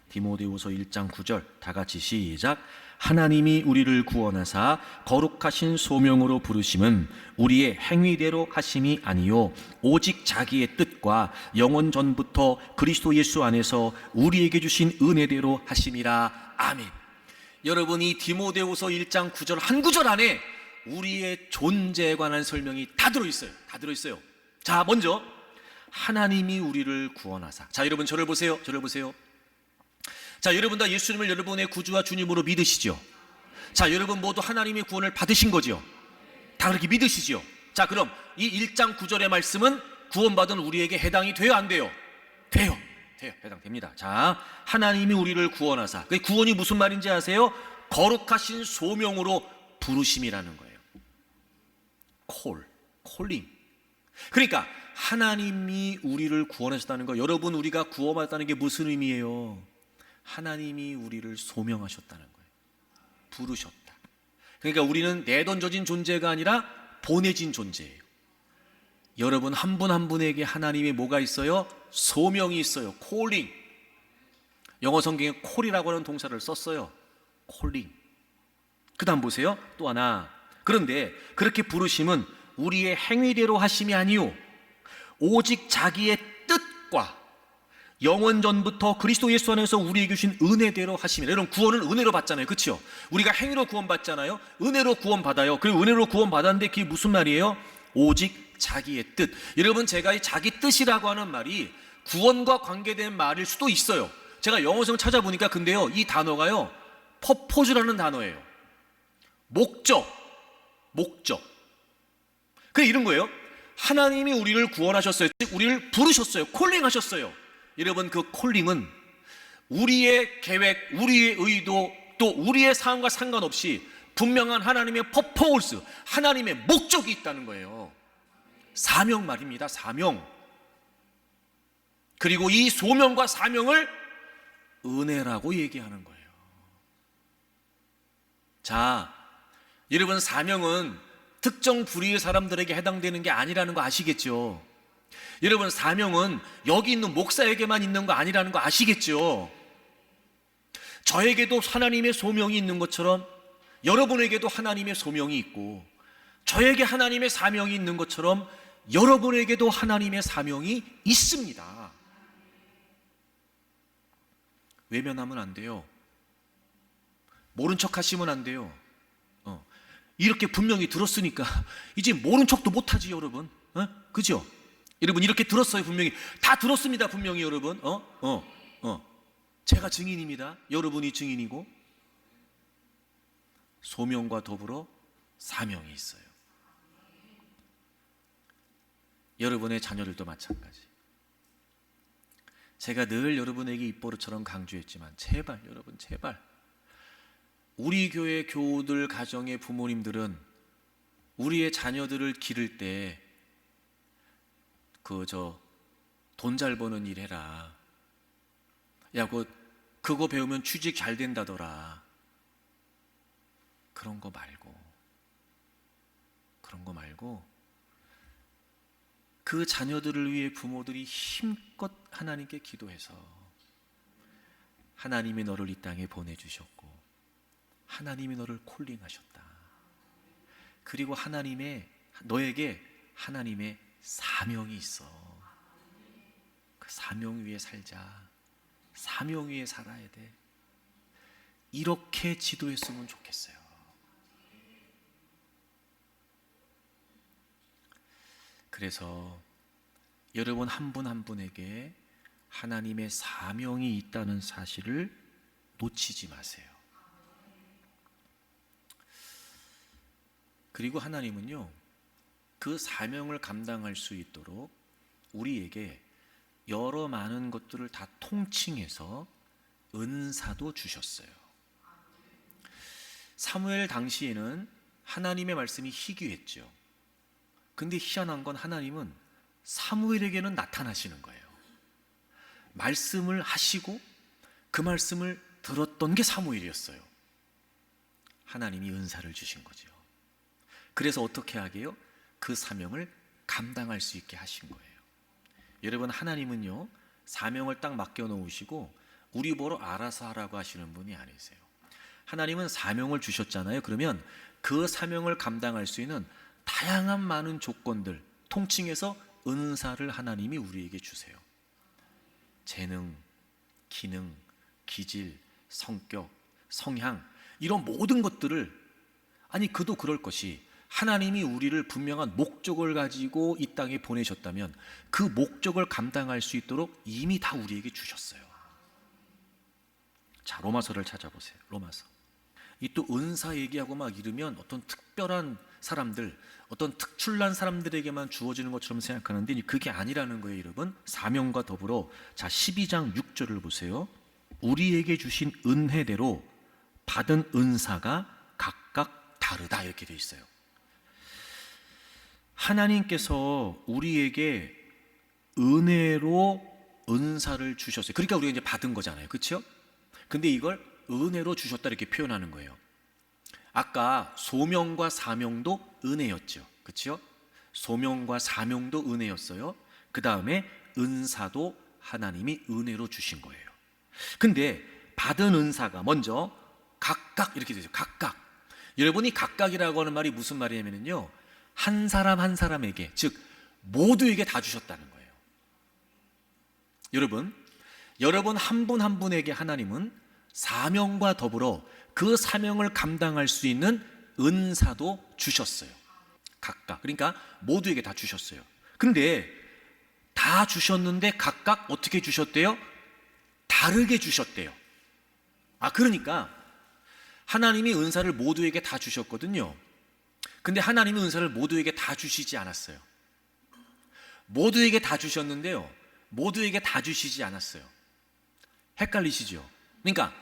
디모데후서 1장 9절 다 같이 시작. 하나님이 우리를 구원하사 거룩하신 소명으로 부르심은 우리의 행위대로 하심이 아니요 오직 자기의 뜻과 영원 전부터 그리스도 예수 안에서 우리에게 주신 은혜대로 하심이라. 아멘. 여러분, 이 디모데후서 1장 9절 한 구절 안에 우리의 존재에 관한 설명이 다 들어있어요. 다 들어있어요. 자, 먼저 하나님이 우리를 구원하사. 자, 여러분 저를 보세요. 저를 보세요. 자, 여러분 다 예수님을 여러분의 구주와 주님으로 믿으시죠? 자, 여러분 모두 하나님의 구원을 받으신 거죠? 다 그렇게 믿으시죠? 자, 그럼 이 1장 9절의 말씀은 구원받은 우리에게 해당이 돼요, 안 돼요? 돼요. 해당됩니다. 자, 하나님이 우리를 구원하사. 그 구원이 무슨 말인지 아세요? 거룩하신 소명으로 부르심이라는 거예요. 콜링. 그러니까 하나님이 우리를 구원하셨다는 거, 여러분 우리가 구원받았다는 게 무슨 의미예요? 하나님이 우리를 소명하셨다는 거예요. 부르셨다. 그러니까 우리는 내던져진 존재가 아니라 보내진 존재예요. 여러분 한 분 한 분에게 하나님의 뭐가 있어요? 소명이 있어요. 콜링. 영어 성경에 콜이라고 하는 동사를 썼어요. 콜링. 그 다음 보세요. 또 하나. 그런데 그렇게 부르심은 우리의 행위대로 하심이 아니요 오직 자기의 뜻과 영원 전부터 그리스도 예수 안에서 우리에게 주신 은혜대로 하심이라. 여러분, 구원을 은혜로 받잖아요, 그렇죠? 우리가 행위로 구원 받잖아요. 은혜로 구원 받아요. 그리고 은혜로 구원 받았는데 그게 무슨 말이에요? 오직 자기의 뜻. 여러분, 제가 이 자기 뜻이라고 하는 말이 구원과 관계된 말일 수도 있어요. 제가 영어성 찾아보니까 근데요, 이 단어가요, purpose라는 단어예요. 목적. 그래, 이런 거예요. 하나님이 우리를 구원하셨어요. 즉 우리를 부르셨어요. 콜링하셨어요. 여러분, 그 콜링은 우리의 계획, 우리의 의도, 또 우리의 삶과 상관없이 분명한 하나님의 퍼포스, 하나님의 목적이 있다는 거예요. 사명 말입니다. 사명. 그리고 이 소명과 사명을 은혜라고 얘기하는 거예요. 자, 여러분, 사명은 특정 부류의 사람들에게 해당되는 게 아니라는 거 아시겠죠? 여러분, 사명은 여기 있는 목사에게만 있는 거 아니라는 거 아시겠죠? 저에게도 하나님의 소명이 있는 것처럼 여러분에게도 하나님의 소명이 있고, 저에게 하나님의 사명이 있는 것처럼 여러분에게도 하나님의 사명이 있습니다. 외면하면 안 돼요. 모른 척 하시면 안 돼요. 이렇게 분명히 들었으니까 이제 모른 척도 못하지, 여러분. 그죠? 여러분, 이렇게 들었어요. 분명히 다 들었습니다. 분명히 여러분. 제가 증인입니다. 여러분이 증인이고, 소명과 더불어 사명이 있어요. 여러분의 자녀들도 마찬가지. 제가 늘 여러분에게 입버릇처럼 강조했지만 제발, 여러분, 제발 우리 교회 교우들, 가정의 부모님들은 우리의 자녀들을 기를 때 돈 잘 버는 일 해라. 야, 그거 배우면 취직 잘 된다더라. 그런 거 말고 그 자녀들을 위해 부모들이 힘껏 하나님께 기도해서 하나님이 너를 이 땅에 보내주셨고 하나님이 너를 콜링하셨다. 그리고 너에게 하나님의 사명이 있어. 그 사명 위에 살자. 사명 위에 살아야 돼. 이렇게 지도했으면 좋겠어요. 그래서 여러분 한 분 한 분에게 하나님의 사명이 있다는 사실을 놓치지 마세요. 그리고 하나님은요, 그 사명을 감당할 수 있도록 우리에게 여러 많은 것들을 다 통칭해서 은사도 주셨어요. 사무엘 당시에는 하나님의 말씀이 희귀했죠. 근데 희한한 건 하나님은 사무엘에게는 나타나시는 거예요. 말씀을 하시고 그 말씀을 들었던 게 사무엘이었어요. 하나님이 은사를 주신 거죠. 그래서 어떻게 하게요? 그 사명을 감당할 수 있게 하신 거예요. 여러분, 하나님은요, 사명을 딱 맡겨놓으시고 우리 보러 알아서 하라고 하시는 분이 아니세요. 하나님은 사명을 주셨잖아요. 그러면 그 사명을 감당할 수 있는 다양한 많은 조건들, 통칭해서 은사를 하나님이 우리에게 주세요. 재능, 기능, 기질, 성격, 성향, 이런 모든 것들을, 그도 그럴 것이 하나님이 우리를 분명한 목적을 가지고 이 땅에 보내셨다면 그 목적을 감당할 수 있도록 이미 다 우리에게 주셨어요. 자, 로마서를 찾아보세요. 로마서. 이 또 은사 얘기하고 막 이러면 어떤 특별한 사람들, 어떤 특출난 사람들에게만 주어지는 것처럼 생각하는데 그게 아니라는 거예요, 여러분. 사명과 더불어, 자, 12장 6절을 보세요. 우리에게 주신 은혜대로 받은 은사가 각각 다르다, 이렇게 돼 있어요. 하나님께서 우리에게 은혜로 은사를 주셨어요. 그러니까 우리가 이제 받은 거잖아요, 그렇죠? 근데 이걸 은혜로 주셨다, 이렇게 표현하는 거예요. 아까 소명과 사명도 은혜였죠, 그렇죠? 소명과 사명도 은혜였어요. 그 다음에 은사도 하나님이 은혜로 주신 거예요. 근데 받은 은사가 먼저 각각 이렇게 되죠. 각각. 여러분이 각각이라고 하는 말이 무슨 말이냐면요, 한 사람 한 사람에게, 즉 모두에게 다 주셨다는 거예요. 여러분 한 분 한 분에게 하나님은 사명과 더불어 그 사명을 감당할 수 있는 은사도 주셨어요. 각각. 그러니까 모두에게 다 주셨어요. 근데 다 주셨는데 각각 어떻게 주셨대요? 다르게 주셨대요. 그러니까 하나님이 은사를 모두에게 다 주셨거든요. 근데 하나님이 은사를 모두에게 다 주시지 않았어요. 모두에게 다 주셨는데요, 모두에게 다 주시지 않았어요. 헷갈리시죠? 그러니까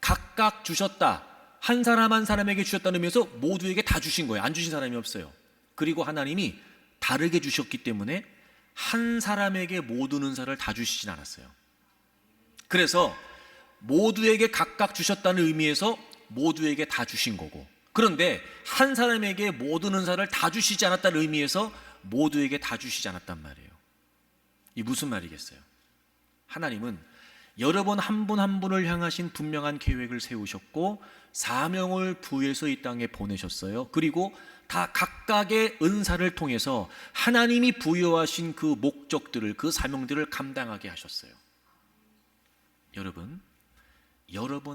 각각 주셨다, 한 사람 한 사람에게 주셨다는 의미에서 모두에게 다 주신 거예요. 안 주신 사람이 없어요. 그리고 하나님이 다르게 주셨기 때문에 한 사람에게 모든 은사를 다 주시진 않았어요. 그래서 모두에게 각각 주셨다는 의미에서 모두에게 다 주신 거고, 그런데 한 사람에게 모든 은사를 다 주시지 않았다는 의미에서 모두에게 다 주시지 않았단 말이에요. 이 무슨 말이겠어요? 하나님은 여러분 한 분 한 분을 향하신 분명한 계획을 세우셨고 사명을 부여해서 이 땅에 보내셨어요. 그리고 다 각각의 은사를 통해서 하나님이 부여하신 그 목적들을, 그 사명들을 감당하게 하셨어요. 여러분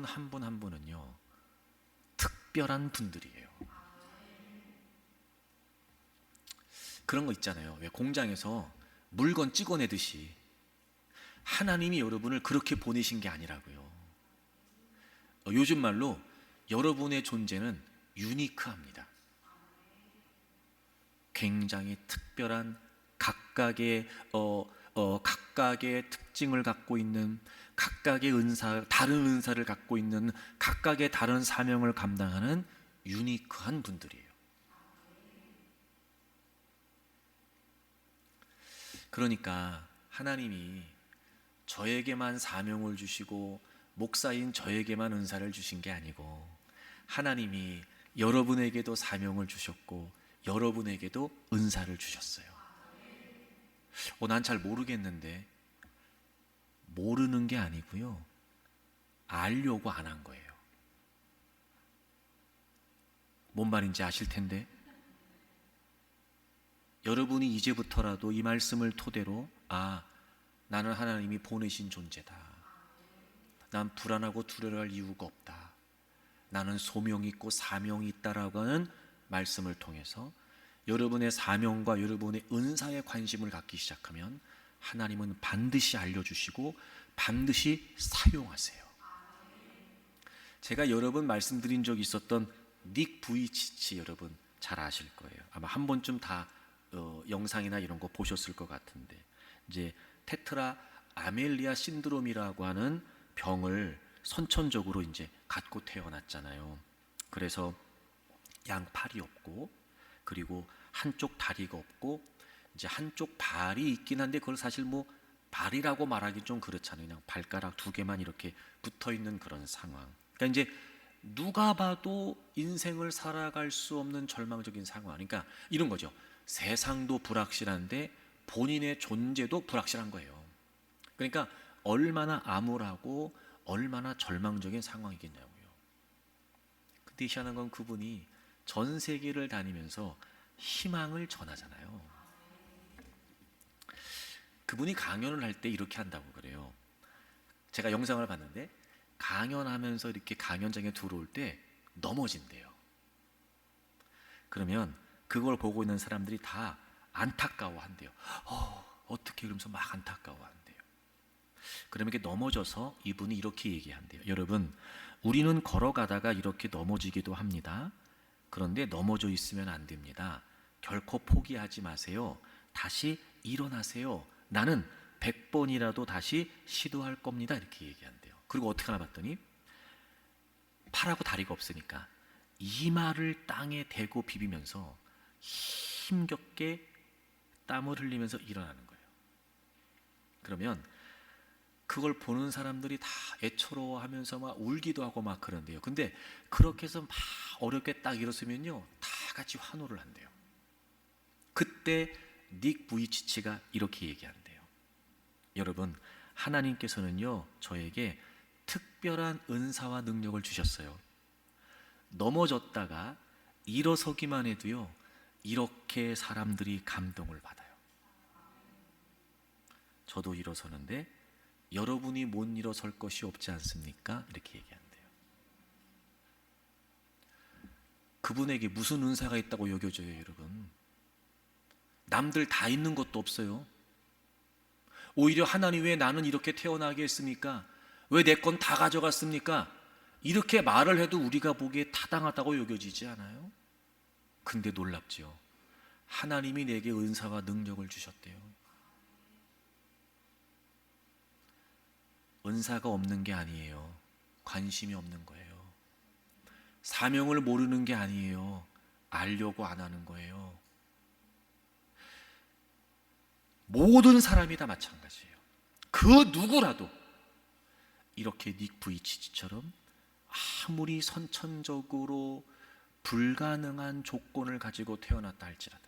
한 분 한 분은요, 특별한 분들이에요. 그런 거 있잖아요. 왜 공장에서 물건 찍어내듯이 하나님이 여러분을 그렇게 보내신 게 아니라고요. 요즘 말로 여러분의 존재는 유니크합니다. 굉장히 특별한 각각의 특징을 갖고 있는, 각각의 은사, 다른 은사를 갖고 있는, 각각의 다른 사명을 감당하는 유니크한 분들이에요. 그러니까 하나님이 저에게만 사명을 주시고 목사인 저에게만 은사를 주신 게 아니고 하나님이 여러분에게도 사명을 주셨고 여러분에게도 은사를 주셨어요. 난 잘 모르겠는데, 모르는 게 아니고요, 알려고 안 한 거예요. 뭔 말인지 아실 텐데, 여러분이 이제부터라도 이 말씀을 토대로 나는 하나님이 보내신 존재다, 난 불안하고 두려워할 이유가 없다, 나는 소명이 있고 사명이 있다라고 하는 말씀을 통해서 여러분의 사명과 여러분의 은사에 관심을 갖기 시작하면 하나님은 반드시 알려주시고 반드시 사용하세요. 제가 여러 번 말씀드린 적이 있었던 닉 부이치치, 여러분 잘 아실 거예요. 아마 한 번쯤 다 영상이나 이런 거 보셨을 것 같은데, 이제 테트라 아멜리아 신드롬이라고 하는 병을 선천적으로 이제 갖고 태어났잖아요. 그래서 양팔이 없고, 그리고 한쪽 다리가 없고, 이제 한쪽 발이 있긴 한데 그걸 사실 뭐 발이라고 말하기 좀 그렇잖아요. 그냥 발가락 2개만 이렇게 붙어 있는 그런 상황. 그러니까 이제 누가 봐도 인생을 살아갈 수 없는 절망적인 상황. 그러니까 이런 거죠. 세상도 불확실한데 본인의 존재도 불확실한 거예요. 그러니까 얼마나 암울하고 얼마나 절망적인 상황이겠냐고요. 근데 희한한 건 그분이 전 세계를 다니면서 희망을 전하잖아요. 그분이 강연을 할 때 이렇게 한다고 그래요. 제가 영상을 봤는데 강연하면서 이렇게 강연장에 들어올 때 넘어진대요. 그러면 그걸 보고 있는 사람들이 다 안타까워한대요. 어떻게, 그러면서 막 안타까워한대요. 그러면 이렇게 넘어져서 이분이 이렇게 얘기한대요. 여러분, 우리는 걸어가다가 이렇게 넘어지기도 합니다. 그런데 넘어져 있으면 안 됩니다. 결코 포기하지 마세요. 다시 일어나세요. 나는 100번이라도 다시 시도할 겁니다. 이렇게 얘기한대요. 그리고 어떻게 하나 봤더니 팔하고 다리가 없으니까 이마를 땅에 대고 비비면서 힘겹게 땀을 흘리면서 일어나는 거예요. 그러면 그걸 보는 사람들이 다 애처로워하면서 막 울기도 하고 막 그런데요. 근데 그렇게 해서 막 어렵게 딱 일어서면요, 다 같이 환호를 한대요. 그때 닉 부이치치가 이렇게 얘기한대요. 여러분, 하나님께서는요 저에게 특별한 은사와 능력을 주셨어요. 넘어졌다가 일어서기만 해도요, 이렇게 사람들이 감동을 받아요. 저도 일어서는데 여러분이 못 일어설 것이 없지 않습니까? 이렇게 얘기한대요. 그분에게 무슨 은사가 있다고 여겨져요, 여러분? 남들 다 있는 것도 없어요. 오히려 하나님, 왜 나는 이렇게 태어나게 했습니까? 왜 내 건 다 가져갔습니까? 이렇게 말을 해도 우리가 보기에 타당하다고 여겨지지 않아요? 근데 놀랍지요. 하나님이 내게 은사와 능력을 주셨대요. 은사가 없는 게 아니에요. 관심이 없는 거예요. 사명을 모르는 게 아니에요. 알려고 안 하는 거예요. 모든 사람이 다 마찬가지예요. 그 누구라도 이렇게 닉 부이치치처럼 아무리 선천적으로 불가능한 조건을 가지고 태어났다 할지라도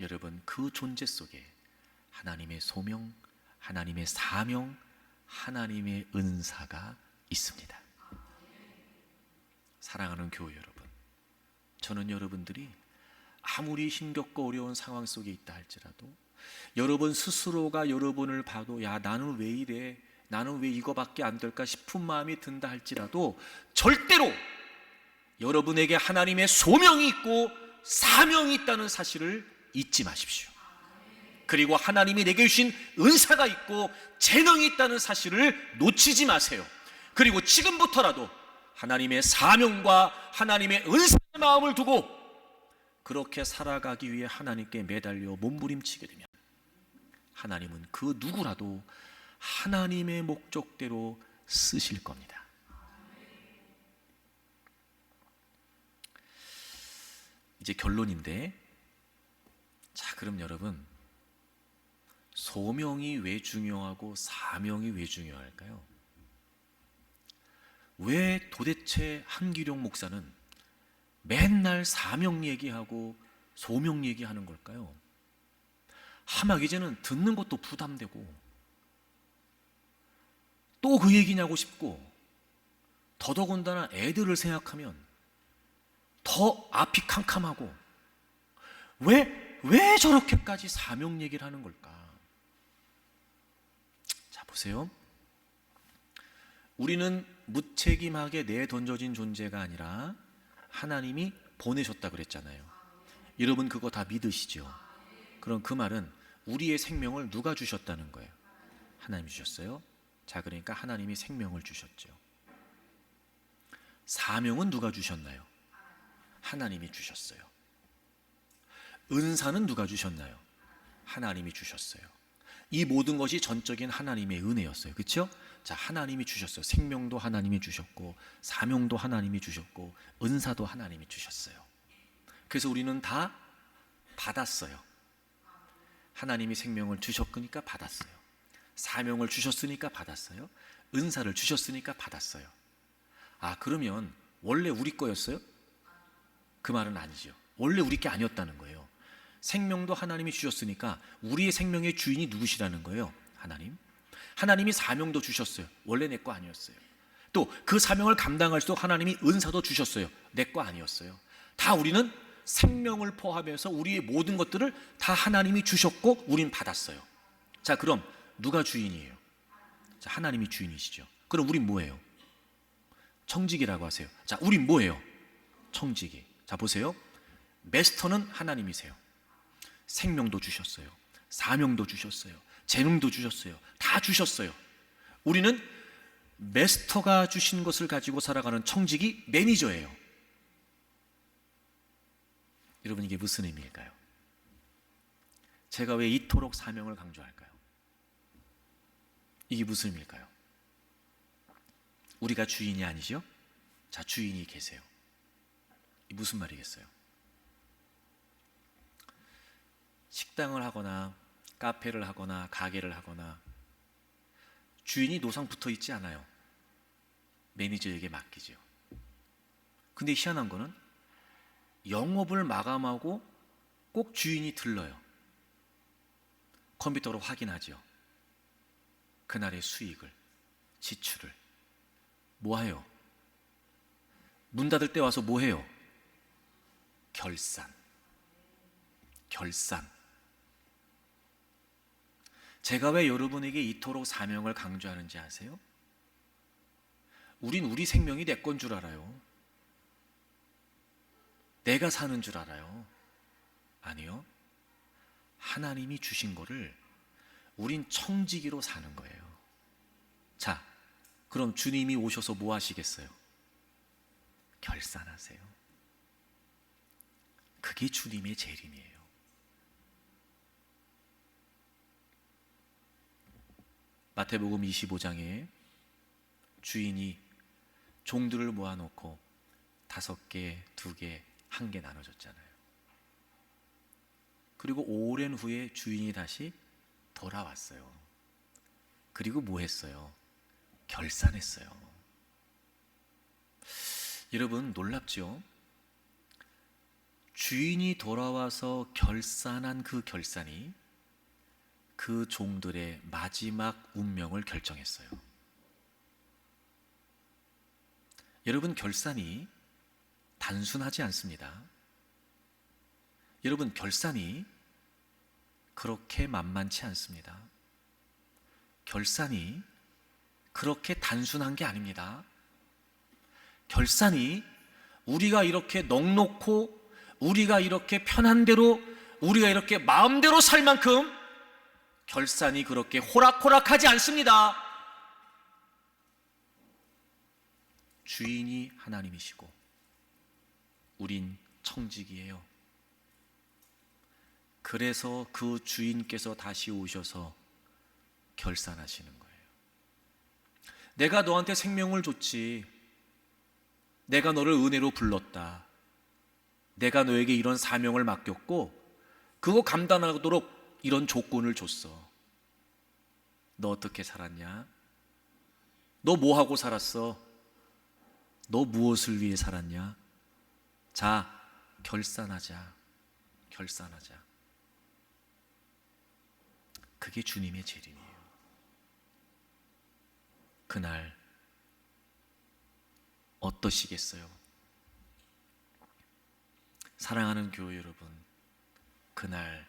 여러분, 그 존재 속에 하나님의 소명, 하나님의 사명, 하나님의 은사가 있습니다. 사랑하는 교회 여러분, 저는 여러분들이 아무리 힘겹고 어려운 상황 속에 있다 할지라도 여러분 스스로가 여러분을 봐도 야, 나는 왜 이래? 나는 왜 이거밖에 안 될까 싶은 마음이 든다 할지라도 절대로 여러분에게 하나님의 소명이 있고 사명이 있다는 사실을 잊지 마십시오. 그리고 하나님이 내게 주신 은사가 있고 재능이 있다는 사실을 놓치지 마세요. 그리고 지금부터라도 하나님의 사명과 하나님의 은사의 마음을 두고 그렇게 살아가기 위해 하나님께 매달려 몸부림치게 되면 하나님은 그 누구라도 하나님의 목적대로 쓰실 겁니다. 이제 결론인데, 자, 그럼 여러분, 소명이 왜 중요하고 사명이 왜 중요할까요? 왜 도대체 한기룡 목사는 맨날 사명 얘기하고 소명 얘기하는 걸까요? 하막 이제는 듣는 것도 부담되고 또 그 얘기냐고 싶고, 더더군다나 애들을 생각하면 더 앞이 캄캄하고, 왜 저렇게까지 사명 얘기를 하는 걸까? 자, 보세요. 우리는 무책임하게 내던져진 존재가 아니라 하나님이 보내셨다 그랬잖아요. 여러분 그거 다 믿으시죠? 그럼 그 말은 우리의 생명을 누가 주셨다는 거예요? 하나님이 주셨어요. 자, 그러니까 하나님이 생명을 주셨죠. 사명은 누가 주셨나요? 하나님이 주셨어요. 은사는 누가 주셨나요? 하나님이 주셨어요. 이 모든 것이 전적인 하나님의 은혜였어요. 그렇죠? 자, 하나님이 주셨어요. 생명도 하나님이 주셨고 사명도 하나님이 주셨고 은사도 하나님이 주셨어요. 그래서 우리는 다 받았어요. 하나님이 생명을 주셨으니까 받았어요. 사명을 주셨으니까 받았어요. 은사를 주셨으니까 받았어요. 아, 그러면 원래 우리 거였어요? 그 말은 아니죠. 원래 우리 게 아니었다는 거예요. 생명도 하나님이 주셨으니까 우리의 생명의 주인이 누구시라는 거예요? 하나님. 하나님이 사명도 주셨어요. 원래 내 거 아니었어요. 또 그 사명을 감당할 수 하나님이 은사도 주셨어요. 내 거 아니었어요. 다 우리는 생명을 포함해서 우리의 모든 것들을 다 하나님이 주셨고 우린 받았어요. 자, 그럼 누가 주인이에요? 자, 하나님이 주인이시죠. 그럼 우린 뭐예요? 청지기라고 하세요. 자, 우린 뭐예요? 청지기. 자, 보세요. 마스터는 하나님이세요. 생명도 주셨어요. 사명도 주셨어요. 재능도 주셨어요. 다 주셨어요. 우리는 마스터가 주신 것을 가지고 살아가는 청지기, 매니저예요. 여러분, 이게 무슨 의미일까요? 제가 왜 이토록 사명을 강조할까요? 이게 무슨 의미일까요? 우리가 주인이 아니죠? 자, 주인이 계세요. 이 무슨 말이겠어요? 식당을 하거나 카페를 하거나 가게를 하거나 주인이 노상 붙어 있지 않아요. 매니저에게 맡기죠. 근데 희한한 거는 영업을 마감하고 꼭 주인이 들러요. 컴퓨터로 확인하죠. 그날의 수익을, 지출을. 뭐해요? 문 닫을 때 와서 뭐 해요? 결산. 제가 왜 여러분에게 이토록 사명을 강조하는지 아세요? 우린 우리 생명이 내 건 줄 알아요. 내가 사는 줄 알아요. 아니요. 하나님이 주신 거를 우린 청지기로 사는 거예요. 자, 그럼 주님이 오셔서 뭐 하시겠어요? 결산하세요. 그게 주님의 재림이에요. 마태복음 25장에 주인이 종들을 모아놓고 5개, 2개, 1개 나눠줬잖아요. 그리고 오랜 후에 주인이 다시 돌아왔어요. 그리고 뭐 했어요? 결산했어요. 여러분 놀랍죠? 주인이 돌아와서 결산한 그 결산이 그 종들의 마지막 운명을 결정했어요. 여러분 결산이 단순하지 않습니다. 여러분 결산이 그렇게 만만치 않습니다. 결산이 그렇게 단순한 게 아닙니다. 결산이 우리가 이렇게 넉넉고 우리가 이렇게 편한 대로 우리가 이렇게 마음대로 살 만큼 결산이 그렇게 호락호락하지 않습니다. 주인이 하나님이시고 우린 청지기예요. 그래서 그 주인께서 다시 오셔서 결산하시는 거예요. 내가 너한테 생명을 줬지. 내가 너를 은혜로 불렀다. 내가 너에게 이런 사명을 맡겼고 그거 감당하도록 이런 조건을 줬어. 너 어떻게 살았냐? 너 뭐 하고 살았어? 너 무엇을 위해 살았냐? 자, 결산하자. 그게 주님의 재림이에요. 그날 어떠시겠어요? 사랑하는 교회 여러분, 그날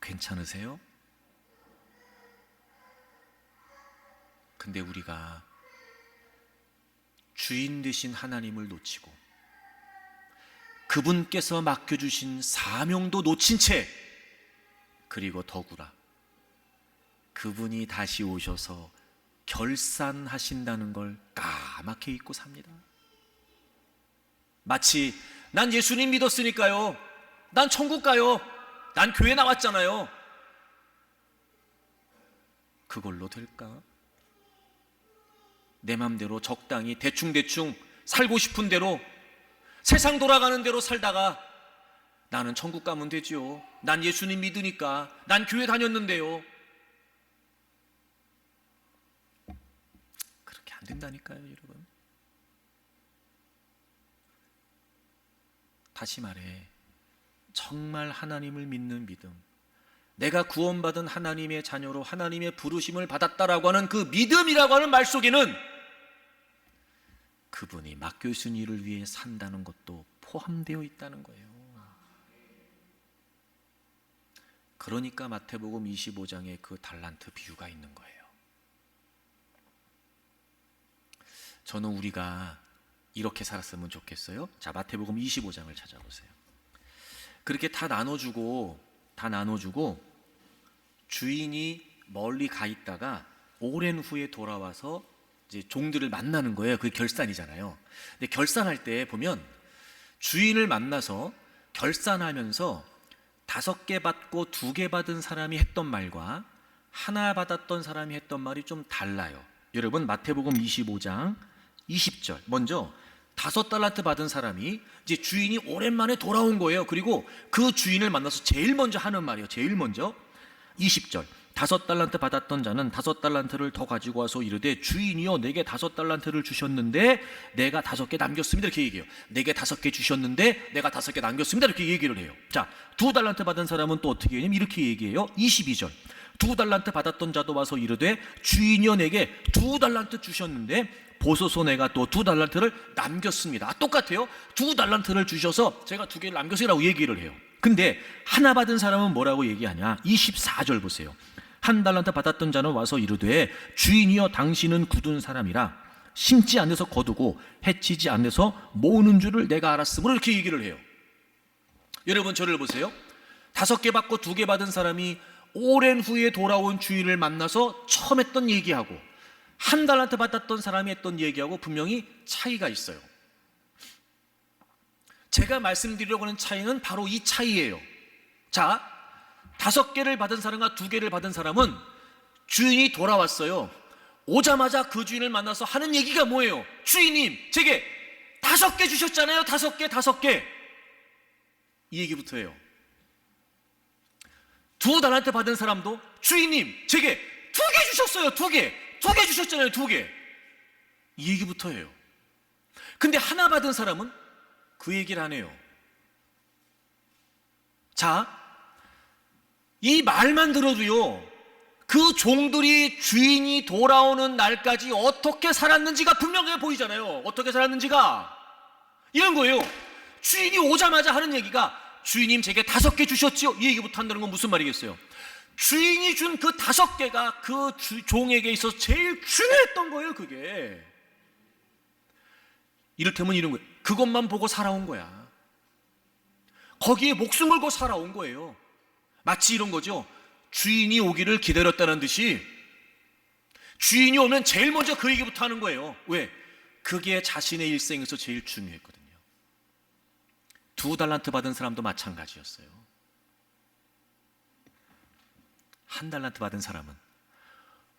괜찮으세요? 근데 우리가 주인 되신 하나님을 놓치고 그분께서 맡겨주신 사명도 놓친 채, 그리고 더구나 그분이 다시 오셔서 결산하신다는 걸 까맣게 잊고 삽니다. 마치 난 예수님 믿었으니까요, 난 천국 가요, 난 교회 나왔잖아요. 그걸로 될까? 내 맘대로 적당히 대충대충 살고 싶은 대로 세상 돌아가는 대로 살다가 나는 천국 가면 되지요. 난 예수님 믿으니까, 난 교회 다녔는데요. 그렇게 안 된다니까요, 여러분. 다시 말해, 정말 하나님을 믿는 믿음, 내가 구원받은 하나님의 자녀로 하나님의 부르심을 받았다라고 하는 그 믿음이라고 하는 말 속에는 그분이 맡겨주신 일을 위해 산다는 것도 포함되어 있다는 거예요. 그러니까 마태복음 25장에 그 달란트 비유가 있는 거예요. 저는 우리가 이렇게 살았으면 좋겠어요. 자, 마태복음 25장을 찾아보세요. 그렇게 다 나눠주고 주인이 멀리 가 있다가 오랜 후에 돌아와서 이제 종들을 만나는 거예요. 그게 결산이잖아요. 근데 결산할 때 보면 주인을 만나서 결산하면서 5개 받고 2개 받은 사람이 했던 말과 하나 받았던 사람이 했던 말이 좀 달라요. 여러분 마태복음 25장 20절 먼저 5달란트 받은 사람이 이제 주인이 오랜만에 돌아온 거예요. 그리고 그 주인을 만나서 제일 먼저 하는 말이에요. 제일 먼저 20절 5달란트 받았던 자는 5달란트를 더 가지고 와서 이르되 주인이여 내게 5달란트를 주셨는데 내가 5개 남겼습니다. 이렇게 얘기해요. 내게 5개 주셨는데 내가 5개 남겼습니다. 이렇게 얘기를 해요. 자, 2달란트 받은 사람은 또 어떻게 하냐면 이렇게 얘기해요. 22절 2달란트 받았던 자도 와서 이르되 주인이여 내게 2달란트 주셨는데 보소서 내가 또 2달란트를 남겼습니다. 똑같아요. 2달란트를 주셔서 제가 2개를 남겼으라고 얘기를 해요. 근데 하나 받은 사람은 뭐라고 얘기하냐? 24절 보세요. 1달란트 받았던 자는 와서 이르되 주인이여 당신은 굳은 사람이라 심지 않아서 거두고 해치지 않아서 모으는 줄을 내가 알았으므로 이렇게 얘기를 해요. 여러분 저를 보세요. 5개 받고 2개 받은 사람이 오랜 후에 돌아온 주인을 만나서 처음 했던 얘기하고 1달란트 받았던 사람이 했던 얘기하고 분명히 차이가 있어요. 제가 말씀드리려고 하는 차이는 바로 이 차이예요. 자, 5개를 받은 사람과 2개를 받은 사람은 주인이 돌아왔어요. 오자마자 그 주인을 만나서 하는 얘기가 뭐예요? 주인님, 제게 5개 주셨잖아요. 5개. 이 얘기부터 해요. 2달란트 받은 사람도 주인님, 제게 2개 주셨어요. 2개 주셨잖아요. 2개. 이 얘기부터 해요. 근데 하나 받은 사람은 그 얘기를 안 해요. 자, 이 말만 들어도요, 그 종들이 주인이 돌아오는 날까지 어떻게 살았는지가 분명해 보이잖아요. 어떻게 살았는지가. 이런 거예요. 주인이 오자마자 하는 얘기가 주인님 제게 5개 주셨지요? 이 얘기부터 한다는 건 무슨 말이겠어요? 주인이 준 그 5개가 그 종에게 있어서 제일 중요했던 거예요. 그게 이를테면 이런 거예요. 그것만 보고 살아온 거야. 거기에 목숨 걸고 살아온 거예요. 마치 이런 거죠. 주인이 오기를 기다렸다는 듯이 주인이 오면 제일 먼저 그 얘기부터 하는 거예요. 왜? 그게 자신의 일생에서 제일 중요했거든요. 2달란트 받은 사람도 마찬가지였어요. 1달란트 받은 사람은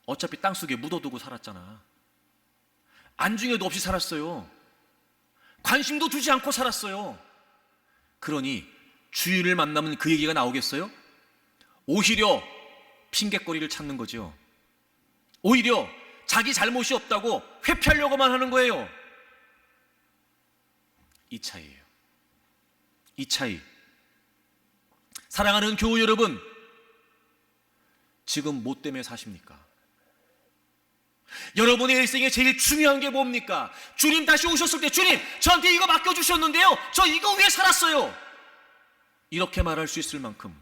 어차피 땅속에 묻어두고 살았잖아. 안중에도 없이 살았어요. 관심도 두지 않고 살았어요. 그러니 주인을 만나면 그 얘기가 나오겠어요? 오히려 핑곗거리를 찾는 거죠. 오히려 자기 잘못이 없다고 회피하려고만 하는 거예요. 이 차이예요. 이 차이. 사랑하는 교우 여러분, 지금 뭐 때문에 사십니까? 여러분의 일생에 제일 중요한 게 뭡니까? 주님 다시 오셨을 때 주님 저한테 이거 맡겨주셨는데요, 저 이거 위해 살았어요, 이렇게 말할 수 있을 만큼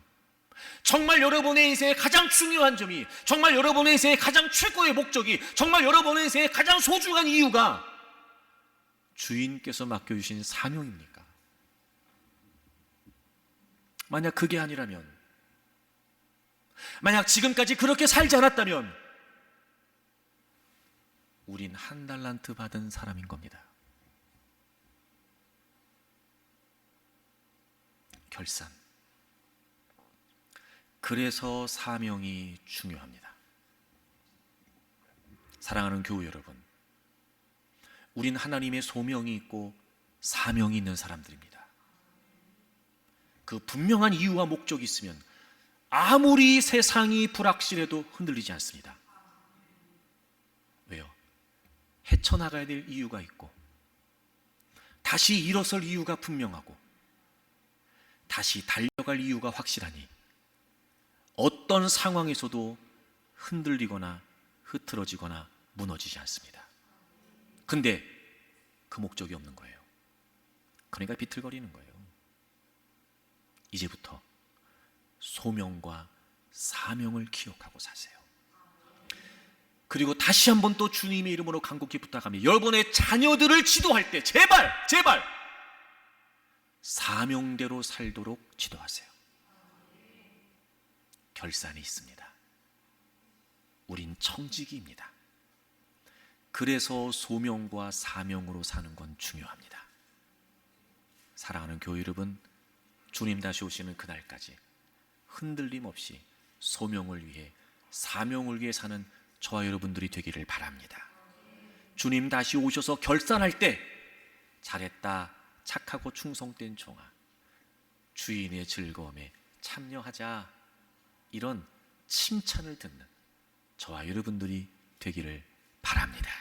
정말 여러분의 인생의 가장 중요한 점이, 정말 여러분의 인생의 가장 최고의 목적이, 정말 여러분의 인생의 가장 소중한 이유가 주인께서 맡겨주신 사명입니까? 만약 그게 아니라면, 만약 지금까지 그렇게 살지 않았다면 우린 1달란트 받은 사람인 겁니다. 결산. 그래서 사명이 중요합니다. 사랑하는 교우 여러분, 우린 하나님의 소명이 있고 사명이 있는 사람들입니다. 그 분명한 이유와 목적이 있으면 아무리 세상이 불확실해도 흔들리지 않습니다. 왜요? 헤쳐나가야 될 이유가 있고, 다시 일어설 이유가 분명하고, 다시 달려갈 이유가 확실하니 어떤 상황에서도 흔들리거나 흐트러지거나 무너지지 않습니다. 근데 그 목적이 없는 거예요. 그러니까 비틀거리는 거예요. 이제부터 소명과 사명을 기억하고 사세요. 그리고 다시 한번 또 주님의 이름으로 간곡히 부탁합니다. 여러분의 자녀들을 지도할 때 제발 사명대로 살도록 지도하세요. 결산이 있습니다. 우린 청지기입니다. 그래서 소명과 사명으로 사는 건 중요합니다. 사랑하는 교회 여러분, 주님 다시 오시는 그날까지 흔들림 없이 소명을 위해, 사명을 위해 사는 저와 여러분들이 되기를 바랍니다. 주님 다시 오셔서 결산할 때 잘했다, 착하고 충성된 종아, 주인의 즐거움에 참여하자, 이런 칭찬을 듣는 저와 여러분들이 되기를 바랍니다.